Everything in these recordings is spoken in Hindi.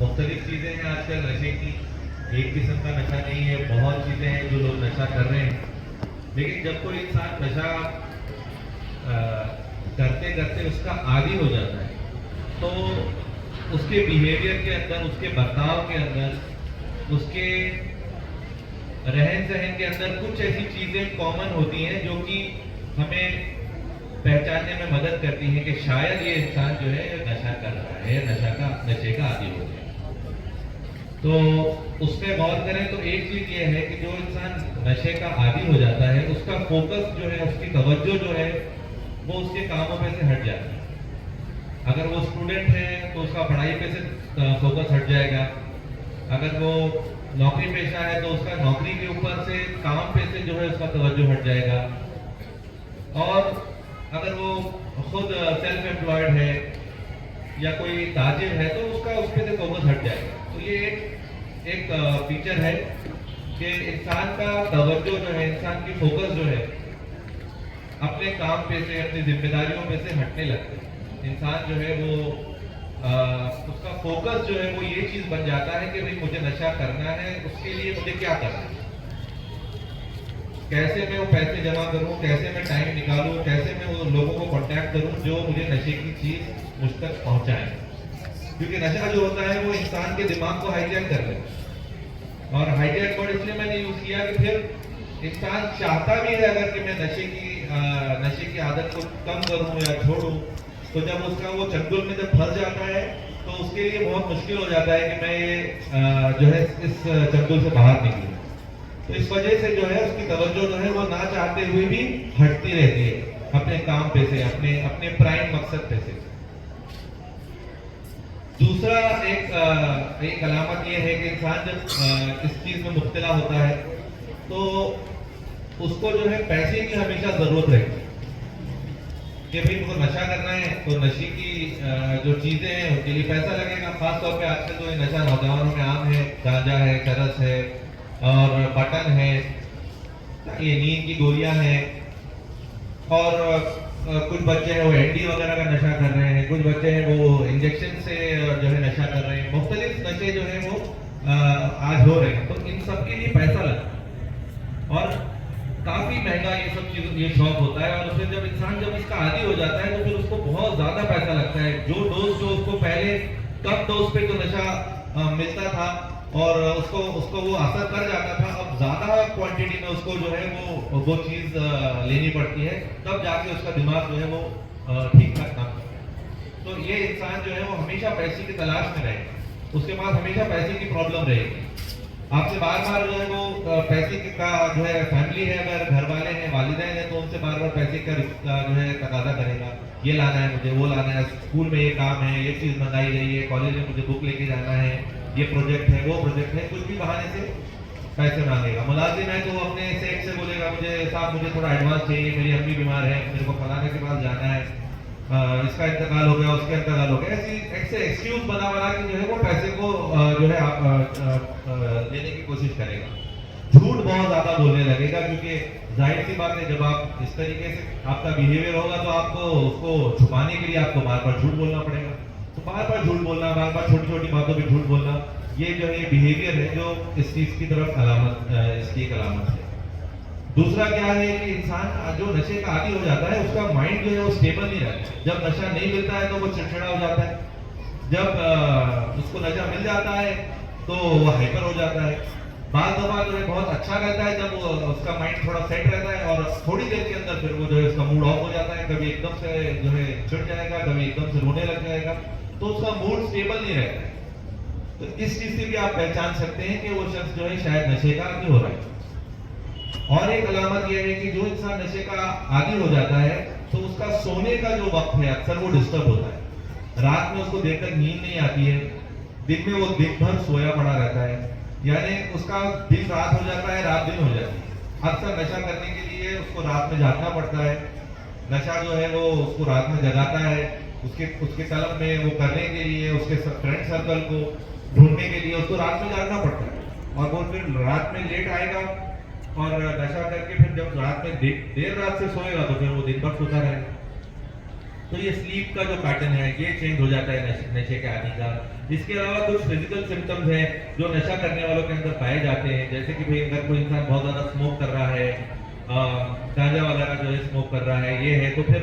मुख्तलिफ चीज़ें हैं आजकल नशे की। एक किस्म का नशा नहीं है, बहुत चीज़ें हैं जो लोग नशा कर रहे हैं। लेकिन जब कोई इंसान नशा करते करते उसका आदी हो जाता है तो उसके बिहेवियर के अंदर, उसके बर्ताव के अंदर, उसके रहन सहन के अंदर कुछ ऐसी चीज़ें कॉमन होती हैं जो कि हमें पहचानने में मदद करती हैं कि शायद ये इंसान जो है नशा कर रहा है, नशे का आदी हो गया। तो उस पर गौर करें तो एक चीज़ ये है कि जो इंसान नशे का आदी हो जाता है उसका फोकस जो है, उसकी तवज्जो जो है वो उसके कामों पे से हट जाती है। अगर वो स्टूडेंट है तो उसका पढ़ाई पे से फोकस हट जाएगा। अगर वो नौकरी पेशा है तो उसका नौकरी के ऊपर से, काम पे से जो है उसका तवज्जो हट जाएगा। और अगर वो खुद सेल्फ एम्प्लॉयड है या कोई ताजिर है तो उसका उस पर से फोकस हट जाएगा। तो ये एक फीचर है कि इंसान का तवज्जो जो है, इंसान की फोकस जो है अपने काम पे से, अपनी जिम्मेदारियों पे से हटने लगते हैं। इंसान जो है वो उसका फोकस जो है वो ये चीज़ बन जाता है कि भाई मुझे नशा करना है, उसके लिए मुझे क्या करना है, कैसे मैं वो पैसे जमा करूं, कैसे मैं टाइम निकालूं, कैसे मैं वो लोगों को कांटेक्ट करूं जो मुझे नशे की चीज़ मुझ तक पहुंचाए। क्योंकि नशा जो होता है वो इंसान के दिमाग को हाईजैक कर लेता है। और हाईजैक वर्ड इसलिए मैंने यूज़ किया कि फिर इंसान चाहता भी है अगर कि मैं नशे की आदत को कम करूं या छोड़ूं, तो जब उसका वो चंगुल में जब फंस जाता है तो उसके लिए बहुत मुश्किल हो जाता है कि मैं ये जो है इस चंगुल से बाहर निकलूं। तो इस वजह से जो है उसकी तवज्जो जो है वो ना चाहते हुए भी हटती रहती है अपने काम पे से, अपने प्राइम मकसद पे से। दूसरा एक अलामत ये है कि इंसान जब इस चीज़ में मुब्तला होता है तो उसको जो है पैसे की हमेशा ज़रूरत रहती है कि भाई मुझको नशा करना है तो नशे की जो चीज़ें हैं उसके लिए पैसा लगेगा। खासतौर पे आजकल तो ये नशा नौजवानों में आम है, गांजा है, चरस है और बटन है, ये नींद की गोलियां हैं। और कुछ बच्चे हैं वो एंडी वगैरह का नशा कर रहे हैं, कुछ बच्चे हैं वो इंजेक्शन से जो है नशा कर रहे हैं। मुख्तलिफ नशे जो है वो आज हो रहे हैं। तो इन सब के लिए पैसा लगता है और काफ़ी महंगा ये सब चीज़, ये शौक होता है। और फिर जब इंसान जब इसका आदी हो जाता है तो फिर उसको बहुत ज़्यादा पैसा लगता है। जो डोज जो उसको पहले कम डोज पे जो नशा मिलता था और उसको वो असर कर जाता था, अब ज़्यादा क्वांटिटी में उसको जो है वो चीज़ लेनी पड़ती है, तब जाके उसका दिमाग जो है वो ठीक ठाक काम करता है। तो ये इंसान जो है वो हमेशा पैसे की तलाश में रहेगा, उसके पास हमेशा पैसे की प्रॉब्लम रहेगी। आपसे बार बार जो है वो पैसे का जो है, फैमिली है, अगर घर वाले हैं, वालिदैन हैं, तो उनसे बार बार पैसे का जो है तकाजा करेगा। ये लाना है मुझे, वो लाना है, स्कूल में ये काम है, ये चीज़ मंगाई गई है, कॉलेज में मुझे बुक लेके जाना है, ये प्रोजेक्ट है, वो प्रोजेक्ट है, कुछ भी बहाने से पैसे मांगेगा। मुलाजिम है तो वो अपने सेठ से बोलेगा मुझे साहब मुझे थोड़ा एडवांस चाहिए, मेरी अम्मी बीमार है, मेरे को फलाने के पास जाना है, इसका इंतकाल हो गया, उसका इंतकाल हो गया। ऐसे एक्सक्यूज बना के जो है वो पैसे को जो है लेने की कोशिश करेगा। झूठ बहुत ज़्यादा बोलने लगेगा, क्योंकि जाहिर सी बात है जब आप इस तरीके से आपका बिहेवियर होगा तो आपको उसको छुपाने के लिए आपको बार बार झूठ बोलना पड़ेगा। तो बार बार झूठ बोलना, बार बार छोटी छोटी बातों पे झूठ बोलना, ये जो है बिहेवियर है जो इस चीज़ की तरफ इसकी एक अलामत है। दूसरा क्या है कि इंसान जो नशे का आदी हो जाता है उसका माइंड जो है वो स्टेबल नहीं रहता। जब नशा नहीं मिलता है तो वो चिड़चिड़ा हो जाता है, जब उसको नशा मिल जाता है तो वो हाइपर हो जाता है। बाद दफा जो है बहुत अच्छा रहता है जब उसका माइंड थोड़ा सेट रहता है और थोड़ी देर के अंदर फिर वो जो है उसका मूड ऑफ हो जाता है। कभी एकदम से जो है चिढ़ जाएगा, कभी एकदम से रोने लग जाएगा, तो उसका मूड स्टेबल नहीं रहता है। तो इस चीज़ से भी आप पहचान सकते हैं कि वो शख्स जो है शायद नशे का आदी हो रहा है। और एक अलामत यह है कि जो इंसान नशे का आदी हो जाता है तो उसका सोने का जो वक्त है अक्सर वो डिस्टर्ब होता है। रात में उसको देर तक नींद नहीं आती है, दिन में वो दिन भर सोया पड़ा रहता है, यानी उसका दिन रात हो जाता है, रात दिन हो जाती है। अक्सर नशा करने के लिए उसको रात में जागना पड़ता है। नशा जो है वो उसको रात में जगाता है, उसके तलब में वो करने के लिए, उसके फ्रेंड सर्कल को ढूंढने के लिए उसको रात में जागना पड़ता है। और वो फिर रात में लेट आएगा और नशा करके फिर जब रात में देर रात से सोएगा तो फिर वो दिन भर सोता रहेगा। तो ये स्लीप का जो पैटर्न है ये चेंज हो जाता है नशे के आदि का। इसके अलावा कुछ फिजिकल सिम्टम्स हैं जो नशा करने वालों के अंदर पाए जाते हैं, जैसे कि भाई अगर कोई इंसान बहुत ज़्यादा स्मोक कर रहा है, गांजा वगैरह जो है स्मोक कर रहा है, ये है तो फिर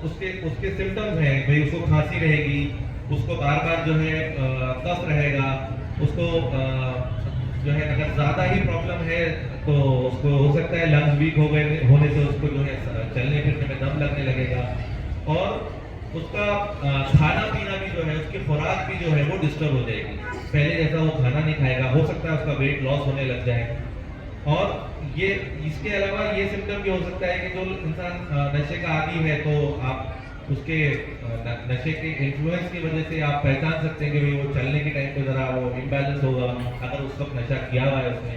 उसके उसके सिम्टम्स हैं भाई, उसको खांसी रहेगी, उसको बार बार जो है कफ रहेगा, उसको जो है अगर ज़्यादा ही प्रॉब्लम है तो उसको हो सकता है लंग्स वीक हो गए होने से उसको जो है चलने फिरने में दम लगने लगेगा, और उसका खाना पीना भी जो है, उसकी खुराक भी जो है वो डिस्टर्ब हो जाएगी, पहले जैसा वो खाना नहीं खाएगा, हो सकता है उसका वेट लॉस होने लग जाए। और ये इसके अलावा ये सिम्टम भी हो सकता है कि जो इंसान नशे का आदी है तो आप उसके नशे के इन्फ्लुएंस की वजह से आप पहचान सकते हैं कि भाई वो चलने के टाइम पे ज़रा वो इम्बैलेंस होगा अगर उस वक्त नशा किया हुआ है उसने।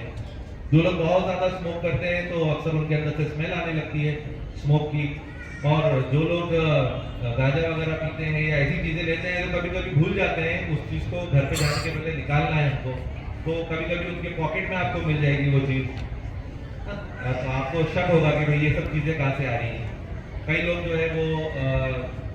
जो लोग बहुत ज़्यादा स्मोक करते हैं तो अक्सर उनके अंदर से स्मेल आने लगती है स्मोक की, और जो लोग गांजा वगैरह पीते हैं या ऐसी चीज़ें लेते हैं तो कभी कभी भूल जाते हैं उस चीज़ को घर पे जाने के पहले निकालना है उनको, तो कभी कभी उनके पॉकेट में आपको मिल जाएगी वो चीज़, तो आपको शक होगा कि भाई ये सब चीज़ें कहाँ से आ रही हैं। कई लोग जो है वो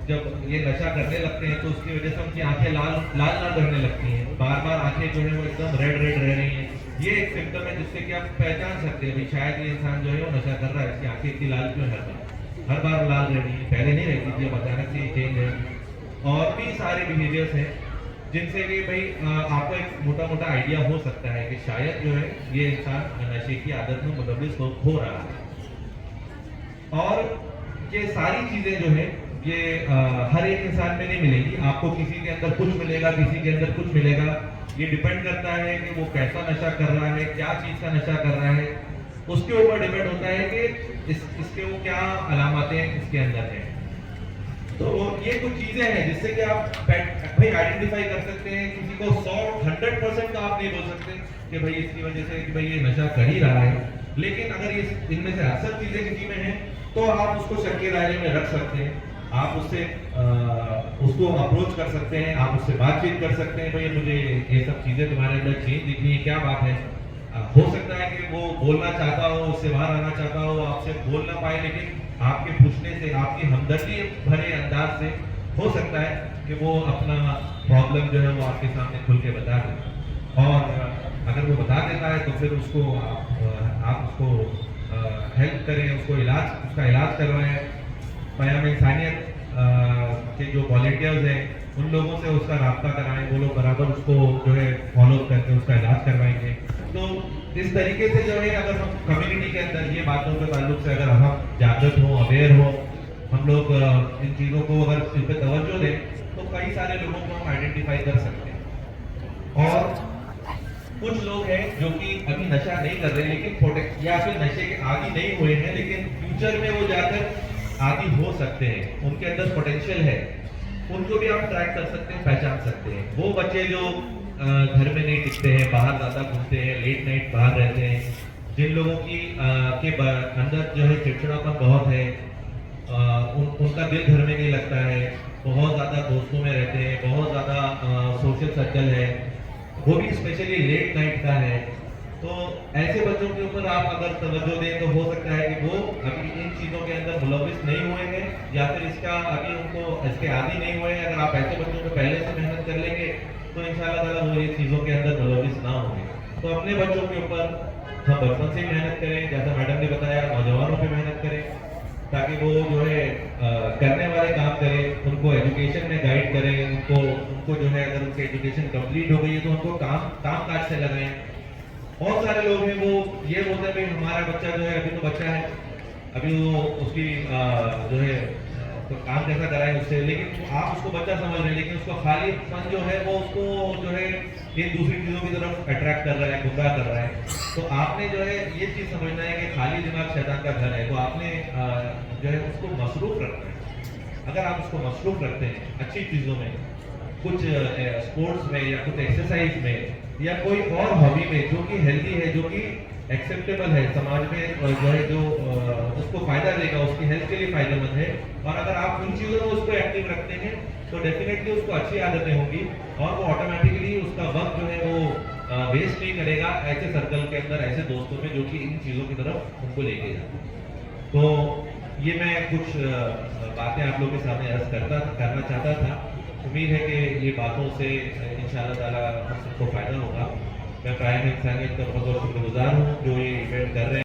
जब ये नशा करने लगते हैं तो उसकी वजह से उनकी आंखें लाल लाल लाल रहने लगती हैं, बार बार आंखें जो है वो एकदम रेड रेड रह रही हैं। ये एक सिम्टम है जिससे कि आप पहचान सकते हैं भाई शायद ये इंसान जो है वो नशा कर रहा है, इसकी आंखें इतनी लाल क्यों है, हर बार लाल रह रही है, पहले नहीं रहती थी, अब अचानक से चेंज है। और भी सारे बिहेवियर्स हैं जिनसे कि भाई आपको एक मोटा मोटा आइडिया हो सकता है कि शायद जो है ये इंसान नशे की आदत में मुलविस हो रहा है। और ये सारी चीज़ें जो है ये हर एक इंसान में नहीं मिलेगी, आपको किसी के अंदर कुछ मिलेगा, किसी के अंदर कुछ मिलेगा, ये डिपेंड करता है कि वो कैसा नशा कर रहा है, क्या चीज़ का नशा कर रहा है, उसके ऊपर डिपेंड होता है कि इसके वो क्या अलामतें इसके अंदर हैं। तो ये कुछ चीज़ें हैं जिससे कि आप भाई आइडेंटिफाई कर सकते हैं, किसी को 100% तो आप नहीं बोल सकते कि भाई इसकी वजह से कि भाई ये नशा कर ही रहा है, लेकिन अगर ये इनमें से अक्सर चीज़ें किसी में हैं तो आप उसको शक के दायरे में रख सकते हैं, आप उससे उसको अप्रोच कर सकते हैं, आप उससे बातचीत कर सकते हैं, भाई मुझे ये सब चीज़ें तुम्हारे अंदर चेंज दिख रही है, क्या बात है। हो सकता है कि वो बोलना चाहता हो, उससे बाहर आना चाहता हो, आपसे बोल ना पाए, लेकिन आपके पूछने से, आपकी हमदर्दी भरे अंदाज से हो सकता है कि वो अपना प्रॉब्लम जो है वो आपके सामने खुल के बता दे। और अगर वो बता देता है तो फिर उसको आप उसको हेल्प करें, उसको उसका इलाज करवाएं। क़याम इंसानियत के जो वॉलंटियर्स हैं उन लोगों से उसका राब्ता कराएं, वो लोग बराबर उसको जो है फॉलो करके उसका इलाज करवाएंगे। तो इस तरीके से जो है अगर हम कम्युनिटी के अंदर ये बातों के ताल्लुक से अगर हम जागृत हों, अवेयर हों, हम लोग इन चीज़ों को अगर इन पर तवज्जो दें तो कई सारे लोगों को हम आइडेंटिफाई कर सकते हैं। और कुछ लोग हैं जो कि अभी नशा नहीं कर रहे लेकिन या फिर नशे के आदी नहीं हुए हैं, लेकिन फ्यूचर में वो जाकर आदी हो सकते हैं, उनके अंदर पोटेंशियल है, उनको भी आप ट्रैक कर सकते हैं, पहचान सकते हैं। वो बच्चे जो घर में नहीं टिकते हैं, बाहर ज़्यादा घूमते हैं, लेट नाइट बाहर रहते हैं, जिन लोगों की अंदर जो है चिड़चिड़ापन बहुत है, उनका दिल घर में नहीं लगता है, बहुत ज़्यादा दोस्तों में रहते हैं, बहुत ज़्यादा सोशल सर्कल है, वो भी स्पेशली लेट नाइट का है, तो ऐसे बच्चों के ऊपर आप अगर तवज्जो दें तो हो सकता है कि वो अभी इन चीज़ों के अंदर मुलविस नहीं हुए हैं या फिर इसका अभी उनको इसके आदी नहीं हुए हैं। अगर आप ऐसे बच्चों को पहले से मेहनत कर लेंगे तो इंशाल्लाह ताला वो ये चीज़ों के अंदर मुलविस ना होंगे। तो अपने बच्चों के ऊपर हम बचपन से ही मेहनत करें, जैसा मैडम ने बताया, नौजवानों पर मेहनत करें ताकि वो जो है करने वाले काम करें, उनको एजुकेशन में गाइड करें, उनको जो है अगर उनकी एजुकेशन कंप्लीट हो गई है तो उनको काम काज से लगाएं। बहुत सारे लोग हैं वो ये बोलते हैं भाई हमारा बच्चा जो है अभी तो बच्चा है, अभी वो उसकी जो है तो काम कैसा कराएं उससे, लेकिन आप उसको बच्चा समझ रहे हैं लेकिन उसका खालीपन जो है वो उसको जो है इन दूसरी चीज़ों की तरफ अट्रैक्ट कर रहा है, गुमराह कर रहा है। तो आपने जो है ये चीज़ समझना है कि खाली दिमाग शैतान का घर है, तो आपने जो है उसको मसरूफ रखना है। अगर आप उसको मसरूफ रखते हैं अच्छी चीज़ों में, कुछ स्पोर्ट्स में या कुछ एक्सरसाइज में या कोई और हॉबी में जो कि हेल्दी है, जो कि एक्सेप्टेबल है समाज में, जो है जो उसको फायदा देगा, उसकी हेल्थ के लिए फायदेमंद है, और अगर आप उन चीज़ों में उसको एक्टिव रखते हैं तो डेफिनेटली उसको अच्छी आदतें होंगी और वो ऑटोमेटिकली उसका वक्त जो है वो वेस्ट नहीं करेगा ऐसे सर्कल के अंदर, ऐसे दोस्तों में जो कि इन चीज़ों की तरफ उनको लेके जाते हैं। तो ये मैं कुछ बातें आप लोगों के सामने अर्ज करना चाहता था। उम्मीद है कि ये बातों से इंशाअल्लाह ताला हम सबको फ़ायदा होगा। मैं प्राइम इंसानियत का बहुत बहुत शुक्रगुजार हूँ जो ये इवेंट कर रहे हैं।